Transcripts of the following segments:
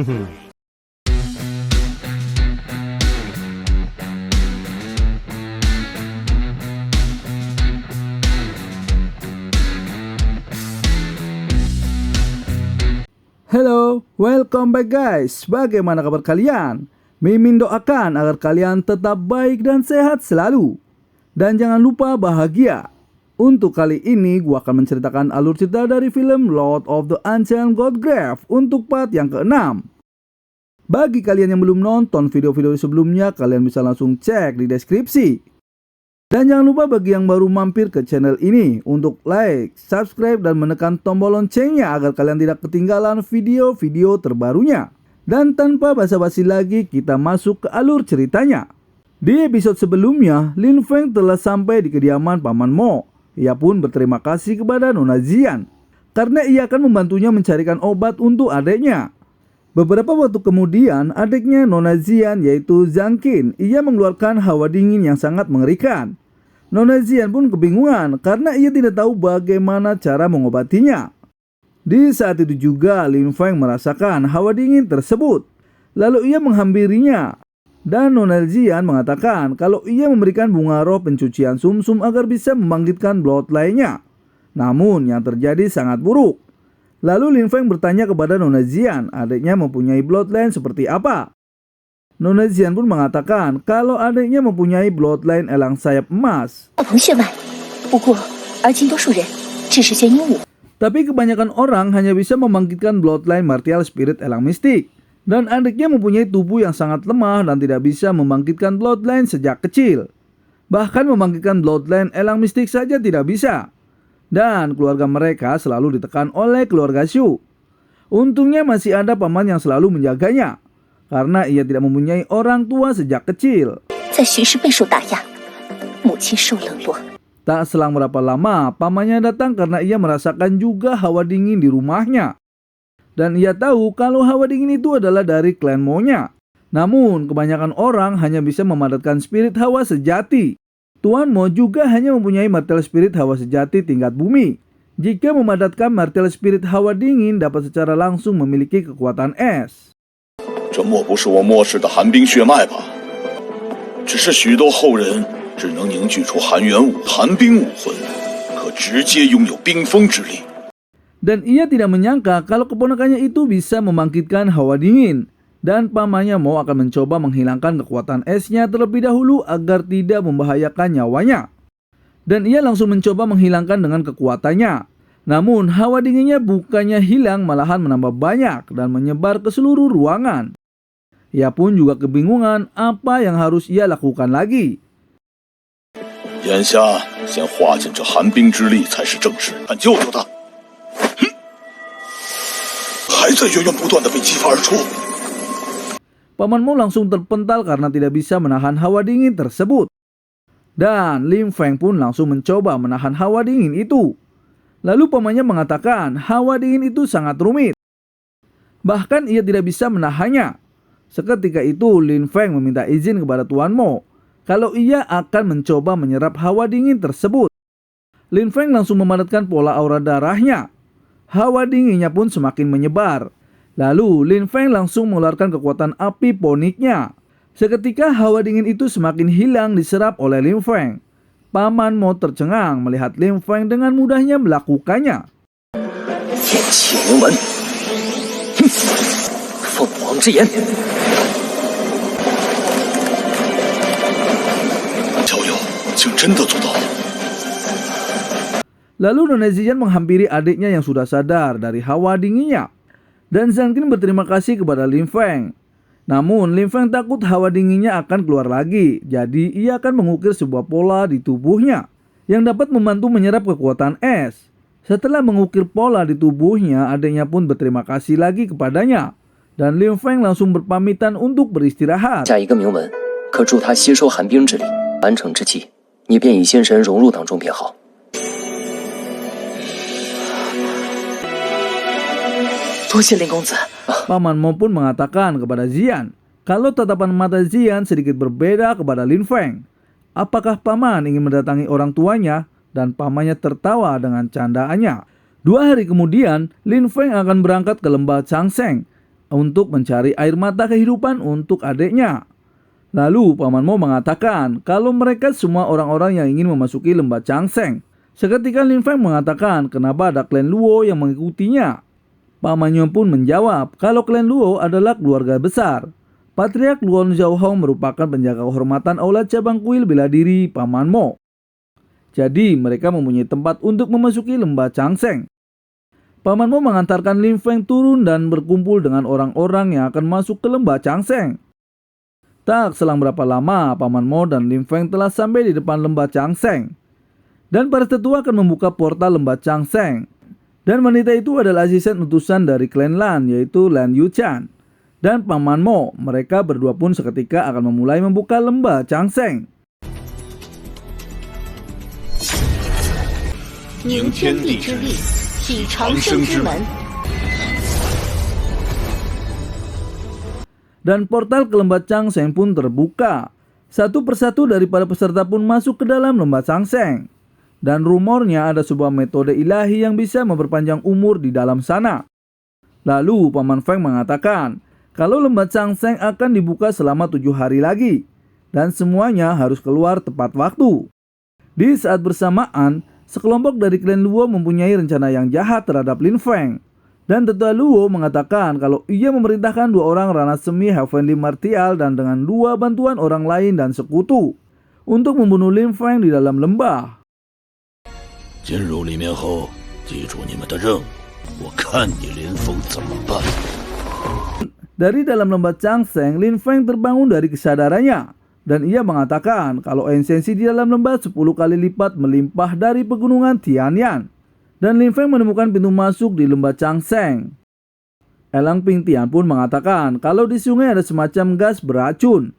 Hello, welcome back guys. Bagaimana kabar kalian? Mimin doakan agar kalian tetap baik dan sehat selalu. Dan jangan lupa bahagia. Untuk kali ini gua akan menceritakan alur cerita dari film Lord of the Ancient Godgrave untuk part yang ke-6. Bagi kalian yang belum nonton video-video sebelumnya, kalian bisa langsung cek di deskripsi. Dan jangan lupa bagi yang baru mampir ke channel ini untuk like, subscribe, dan menekan tombol loncengnya agar kalian tidak ketinggalan video-video terbarunya. Dan tanpa basa-basi lagi, kita masuk ke alur ceritanya. Di episode sebelumnya, Lin Feng telah sampai di kediaman Paman Mo. Ia pun berterima kasih kepada Nona Zian karena ia akan membantunya mencarikan obat untuk adiknya. Beberapa waktu kemudian, adiknya Nona Zian yaitu Zhang Qin, ia mengeluarkan hawa dingin yang sangat mengerikan. Nona Zian pun kebingungan karena ia tidak tahu bagaimana cara mengobatinya. Di saat itu juga Lin Feng merasakan hawa dingin tersebut. Lalu ia menghampirinya. Dan Nona Zian mengatakan kalau ia memberikan bunga roh pencucian sumsum agar bisa membangkitkan bloodline-nya. Namun yang terjadi sangat buruk. Lalu Lin Feng bertanya kepada Nona Zian adiknya mempunyai bloodline seperti apa. Nona Zian pun mengatakan kalau adiknya mempunyai bloodline elang sayap emas. Tapi kebanyakan orang hanya bisa membangkitkan bloodline martial spirit elang mistik. Dan adiknya mempunyai tubuh yang sangat lemah dan tidak bisa membangkitkan bloodline sejak kecil. Bahkan membangkitkan bloodline elang mistik saja tidak bisa. Dan keluarga mereka selalu ditekan oleh keluarga Shu. Untungnya masih ada paman yang selalu menjaganya. Karena ia tidak mempunyai orang tua sejak kecil. Tak selang berapa lama, pamannya datang karena ia merasakan juga hawa dingin di rumahnya. Dan ia tahu kalau hawa dingin itu adalah dari klan Mo-nya. Namun, kebanyakan orang hanya bisa memadatkan spirit hawa sejati. Tuan Mo juga hanya mempunyai martial spirit hawa sejati tingkat bumi. Jika memadatkan martial spirit hawa dingin dapat secara langsung memiliki kekuatan es. 这莫不是我末世的寒冰血脉吧？只是许多后人只能凝聚出寒元武、寒冰武魂，可直接拥有冰封之力。 Dan ia tidak menyangka kalau keponakannya itu bisa membangkitkan hawa dingin. Dan pamannya Mo akan mencoba menghilangkan kekuatan esnya terlebih dahulu agar tidak membahayakan nyawanya. Dan ia langsung mencoba menghilangkan dengan kekuatannya. Namun hawa dinginnya bukannya hilang malahan menambah banyak dan menyebar ke seluruh ruangan. Ia pun juga kebingungan apa yang harus ia lakukan lagi. 眼下先化进这寒冰之力才是正事，但救救他！还在源源不断的被激发而出。 Paman Mo langsung terpental karena tidak bisa menahan hawa dingin tersebut. Dan Lin Feng pun langsung mencoba menahan hawa dingin itu. Lalu pamannya mengatakan hawa dingin itu sangat rumit. Bahkan ia tidak bisa menahannya. Seketika itu Lin Feng meminta izin kepada Tuan Mo kalau ia akan mencoba menyerap hawa dingin tersebut. Lin Feng langsung memadatkan pola aura darahnya. Hawa dinginnya pun semakin menyebar. Lalu Lin Feng langsung mengeluarkan kekuatan api poniknya. Seketika hawa dingin itu semakin hilang diserap oleh Lin Feng. Paman Mo tercengang melihat Lin Feng dengan mudahnya melakukannya. Lalu Nona Zian menghampiri adiknya yang sudah sadar dari hawa dinginnya. Dan Zhang Qin berterima kasih kepada Lin Feng. Namun Lin Feng takut hawa dinginnya akan keluar lagi. Jadi ia akan mengukir sebuah pola di tubuhnya yang dapat membantu menyerap kekuatan es. Setelah mengukir pola di tubuhnya, adiknya pun berterima kasih lagi kepadanya. Dan Lin Feng langsung berpamitan untuk beristirahat. 下一个铭文，可助他吸收寒冰之力。完成之际，你便以仙神融入当中便好。 Paman Mo pun mengatakan kepada Zian kalau tatapan mata Zian sedikit berbeda kepada Lin Feng. Apakah paman ingin mendatangi orang tuanya? Dan pamannya tertawa dengan candaannya. 2 hari kemudian, Lin Feng akan berangkat ke lembah Changseng. untuk mencari air mata kehidupan untuk adiknya. Lalu Paman Mo mengatakan kalau mereka semua orang-orang yang ingin memasuki lembah Changseng. Seketika Lin Feng mengatakan kenapa ada klan Luo yang mengikutinya. Pamannya pun menjawab kalau klan Luo adalah keluarga besar. Patriark Luon Xiaohong merupakan penjaga kehormatan aula cabang kuil bela diri Paman Mo. Jadi mereka mempunyai tempat untuk memasuki lembah Changseng. Paman Mo mengantarkan Lin Feng turun dan berkumpul dengan orang-orang yang akan masuk ke lembah Changseng. Tak selang berapa lama, Paman Mo dan Lin Feng telah sampai di depan lembah Changseng. Dan para tetua akan membuka portal lembah Changseng. Dan wanita itu adalah asisten utusan dari klan Lan, yaitu Lan Yuchan. Dan Paman Mo, mereka berdua pun seketika akan memulai membuka lembah Changseng. 凝天地之力，启长生之门。 Dan portal ke lembah Changseng pun terbuka. Satu persatu dari para peserta pun masuk ke dalam lembah Changseng. Dan rumornya ada sebuah metode ilahi yang bisa memperpanjang umur di dalam sana. Lalu Paman Feng mengatakan kalau lembah Changseng akan dibuka selama 7 hari lagi. Dan semuanya harus keluar tepat waktu. Di saat bersamaan, sekelompok dari klan Luo mempunyai rencana yang jahat terhadap Lin Feng. Dan tetua Luo mengatakan kalau ia memerintahkan 2 orang rana semi Heavenly Martial dan dengan 2 bantuan orang lain dan sekutu untuk membunuh Lin Feng di dalam lembah. 进入里面后，记住你们的任务，我看你林峰怎么办。 Dari dalam lembah Changseng, Lin Feng terbangun dari kesadarannya. Dan ia mengatakan kalau esensi di dalam lembah 10 kali lipat melimpah dari pegunungan Tianyan. Dan Lin Feng menemukan pintu masuk di lembah Changseng. Elang Ping Tian pun mengatakan kalau di sungai ada semacam gas beracun.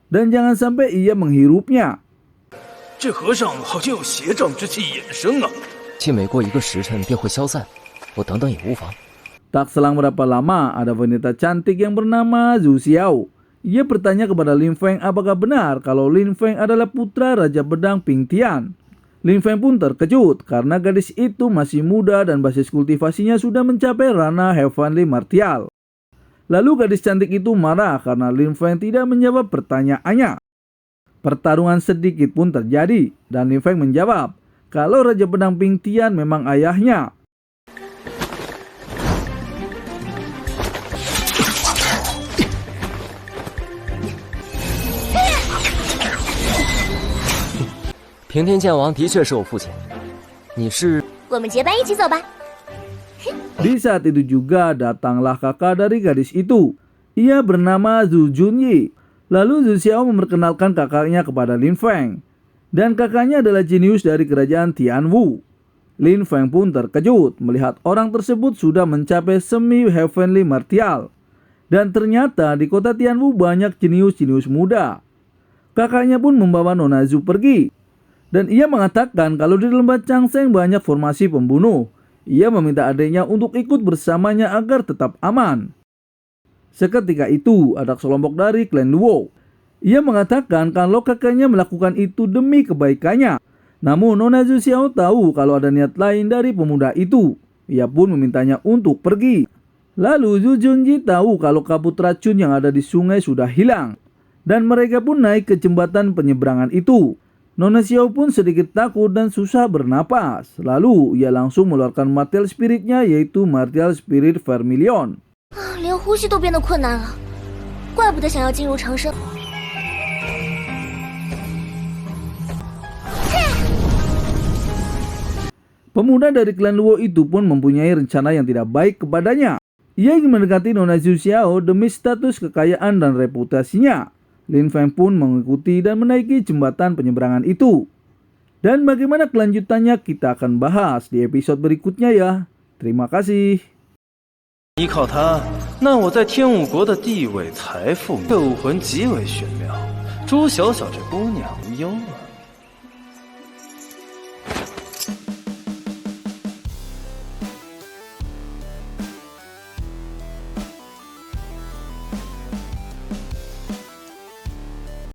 Dan jangan sampai ia menghirupnya. 这和尚好像有邪障之气衍生啊！气每过1个时辰便会消散，我等等也无妨。 Tak selang berapa lama, ada wanita cantik yang bernama Zhu Xiao. Ia bertanya kepada Lin Feng apakah benar kalau Lin Feng adalah putra Raja Pedang Ping Tian. Lin Feng pun terkejut karena gadis itu masih muda dan basis kultivasinya sudah mencapai ranah Heavenly Martial. Lalu gadis cantik itu marah karena Lin Feng tidak menjawab pertanyaannya. Pertarungan sedikit pun terjadi dan Lin Feng menjawab kalau Raja Pedang Ping Tian memang ayahnya.平天剑王的确是我父亲，你是？我们结伴一起走吧。 Di saat itu juga datanglah kakak dari gadis itu. Ia bernama Zhu Junyi. Lalu Zhu Xiao memperkenalkan kakaknya kepada Lin Feng. Dan kakaknya adalah jenius dari kerajaan Tianwu. Lin Feng pun terkejut melihat orang tersebut sudah mencapai semi Heavenly Martial. Dan ternyata di kota Tianwu banyak jenius-jenius muda. Kakaknya pun membawa Nona Zhu pergi. Dan ia mengatakan kalau di lembah Changseng banyak formasi pembunuh. Ia meminta adiknya untuk ikut bersamanya agar tetap aman. Seketika itu ada sekelompok dari klan Luo. Ia mengatakan kalau kakaknya melakukan itu demi kebaikannya. Namun Nona Zhu Xiao tahu kalau ada niat lain dari pemuda itu. Ia pun memintanya untuk pergi. Lalu Zhu Junji tahu kalau kabut racun yang ada di sungai sudah hilang. Dan mereka pun naik ke jembatan penyeberangan itu. Nona Xiao pun sedikit takut dan susah bernapas. Lalu ia langsung mengeluarkan martial spiritnya yaitu martial spirit Vermilion. 连呼吸都变得困难了，怪不得想要进入长生。 Pemuda dari klan Luo itu pun mempunyai rencana yang tidak baik kepadanya. Ia ingin mendekati Nona Zhu Xiao demi status kekayaan dan reputasinya. Lin Feng pun mengikuti dan menaiki jembatan penyeberangan itu. Dan bagaimana kelanjutannya kita akan bahas di episode berikutnya ya. Terima kasih. 依靠他，那我在天武国的地位、财富、这武魂极为玄妙。朱小小这姑娘优啊！